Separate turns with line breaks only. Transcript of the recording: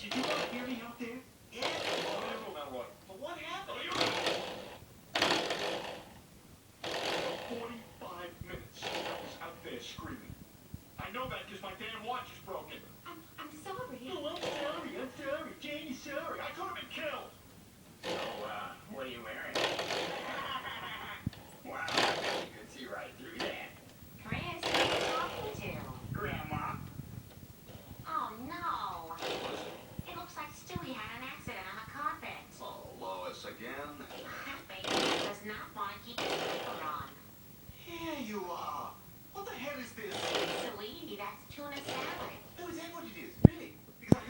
Did you not hear me out there? Yeah. Oh, Elroy. But what happened? 45 minutes. I was out there screaming. I know that because my damn watch is broken.
I'm sorry.
No, I'm sorry. Janie's sorry. I could have been killed.
So, what are you wearing? Wow, you could see right through that.
Chris, who are you talking to?
Grandma.
Oh, no. It looks like Stewie had an accident on the carpet.
Oh, Lois again?
That baby does not want to keep his zipper on.
Here you are. What the hell is this?
Sweetie, that's tuna salad.
Oh, is that what it is?